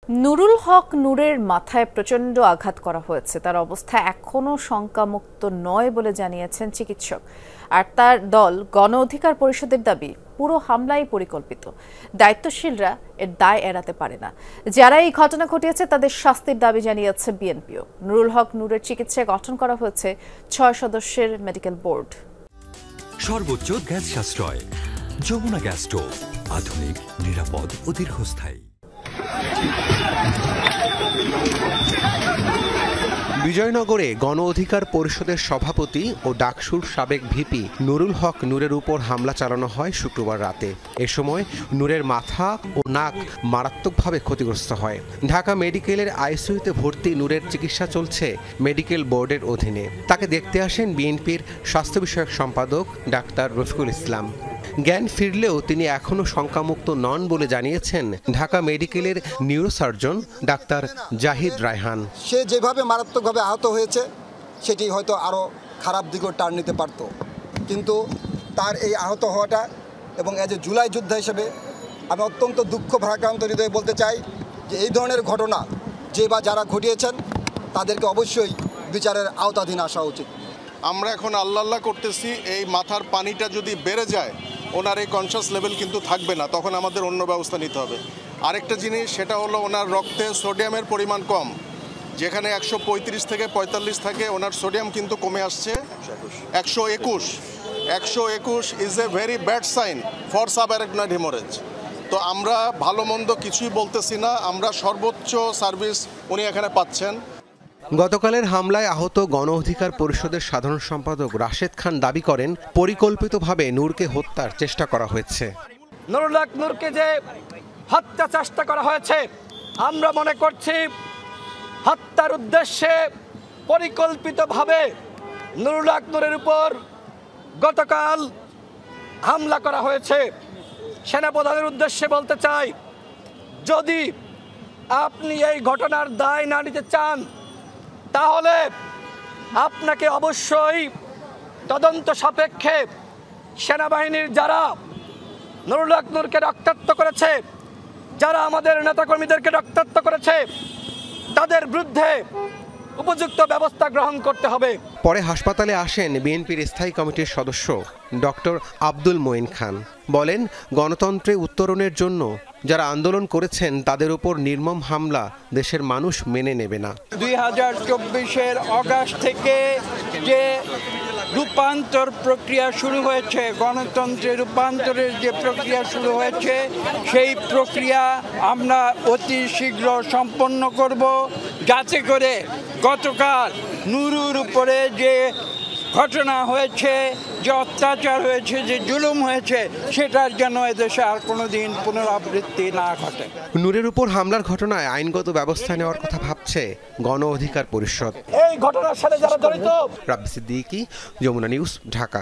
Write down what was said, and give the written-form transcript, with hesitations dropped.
নুরুল হক নূরের মাথায় প্রচণ্ড আঘাত করা হয়েছে। তার অবস্থা এখনও শঙ্কামুক্ত নয় বলে জানিয়েছেন চিকিৎসক। আর তার দল গণ অধিকার পরিষদের দাবি, পুরো হামলাই পরিকল্পিত। দায়িত্বশীলরা এর দায় এড়াতে পারে না। যারা এই ঘটনা ঘটিয়েছে তাদের শাস্তির দাবি জানিয়েছে বিএনপিও। নুরুল হক নূরের চিকিৎসায় গঠন করা হয়েছে 6 সদস্যের মেডিকেল বোর্ড। সর্বোচ্চ গ্যাস সাশ্রয়, যমুনা গ্যাস স্টোভ, আধুনিক, নিরাপদ ও দীর্ঘস্থায়ী। বিজয়নগরে গণ অধিকার পরিষদের সভাপতি ও ডাকসুর সাবেক ভিপি নুরুল হক নূরের উপর হামলা চালানো হয় শুক্রবার রাতে। এ সময় নূরের মাথা ও নাক মারাত্মকভাবে ক্ষতিগ্রস্ত হয়। ঢাকা মেডিকেলের আইসিইউতে ভর্তি নূরের চিকিৎসা চলছে মেডিকেল বোর্ডের অধীনে। তাকে দেখতে আসেন বিএনপির স্বাস্থ্য বিষয়ক সম্পাদক ডাক্তার রফিকুল ইসলাম। জ্ঞান ফিরলেও তিনি এখনও শঙ্কামুক্ত নন বলে জানিয়েছেন ঢাকা মেডিকেলের নিউরোসার্জন ডাক্তার জাহিদ রায়হান। সে যেভাবে মারাত্মকভাবে আহত হয়েছে সেটি হয়তো আরও খারাপ দিকেও টার্ন নিতে পারত, কিন্তু তার এই আহত হওয়াটা এবং এজ এ জুলাই যোদ্ধা হিসেবে আমি অত্যন্ত দুঃখ ভারাক্রান্ত হৃদয়ে বলতে চাই যে এই ধরনের ঘটনা যে বা যারা ঘটিয়েছেন তাদেরকে অবশ্যই বিচারের আওতাধীন আসা উচিত। আমরা এখন আল্লাহ করতেছি, এই মাথার পানিটা যদি বেড়ে যায় ওনার এই কনশাস লেভেল কিন্তু থাকবে না, তখন আমাদের অন্য ব্যবস্থা নিতে হবে। আরেকটা জিনিস, সেটা হলো ওনার রক্তে সোডিয়ামের পরিমাণ কম, যেখানে 135 থেকে 45 থাকে, ওনার সোডিয়াম কিন্তু কমে আসছে 121 is a very bad sign for subarachnoid haemorrhage. তো আমরা ভালো মন্দ কিছুই বলতেছি না, আমরা সর্বোচ্চ সার্ভিস উনি এখানে পাচ্ছেন। গতকালের হামলায় আহত গণ অধিকার পরিষদের সাধারণ সম্পাদক রাশেদ খান দাবি করেন, পরিকল্পিতভাবে নূরকে হত্যার চেষ্টা করা হয়েছে। নুরুল হক নূরকে যে হত্যা চেষ্টা করা হয়েছে, আমরা মনে করছি হত্যার উদ্দেশ্যে পরিকল্পিতভাবে নুরুল হক নূরের উপর গতকাল হামলা করা হয়েছে। সেনাপ্রধানের উদ্দেশ্যে বলতে চাই, যদি আপনি এই ঘটনার দায় না নিতে চান তাহলে আপনাকে অবশ্যই তদন্ত সাপেক্ষে সেনাবাহিনীর যারা নুরুল হক নূরকে রক্তাক্ত করেছে, যারা আমাদের নেতাকর্মীদেরকে রক্তাক্ত করেছে, তাদের বিরুদ্ধে উপযুক্ত ব্যবস্থা গ্রহণ করতে হবে। পরে হাসপাতালে আসেন বিএনপির স্থায়ী কমিটির সদস্য ডক্টর আব্দুল মঈন খান। বলেন, গণতন্ত্রে উত্তরণের জন্য যারা আন্দোলন করেছেন তাদের উপর নির্মম হামলা দেশের মানুষ মেনে নেবে না। 2024-এর অগাস্ট থেকে যে রূপান্তর প্রক্রিয়া শুরু হয়েছে, গণতন্ত্রের রূপান্তরের যে প্রক্রিয়া শুরু হয়েছে, সেই প্রক্রিয়া আমরা অতি শীঘ্র সম্পন্ন করব, যাতে করে গতকাল নুরুর উপরে যে ঘটনা হয়েছে, যে অত্যাচার হয়েছে, যে জুলুম হয়েছে, সেটার যেন এদেশে আর কোনোদিন পুনরাবৃত্তি না ঘটে। নূরের উপর হামলার ঘটনায় আইনগত ব্যবস্থা নেওয়ার কথা ভাবছে গণ অধিকার পরিষদ। এই ঘটনার সাথে যারা জড়িত। রাব্বি সিদ্দিকী, যমুনা নিউজ, ঢাকা।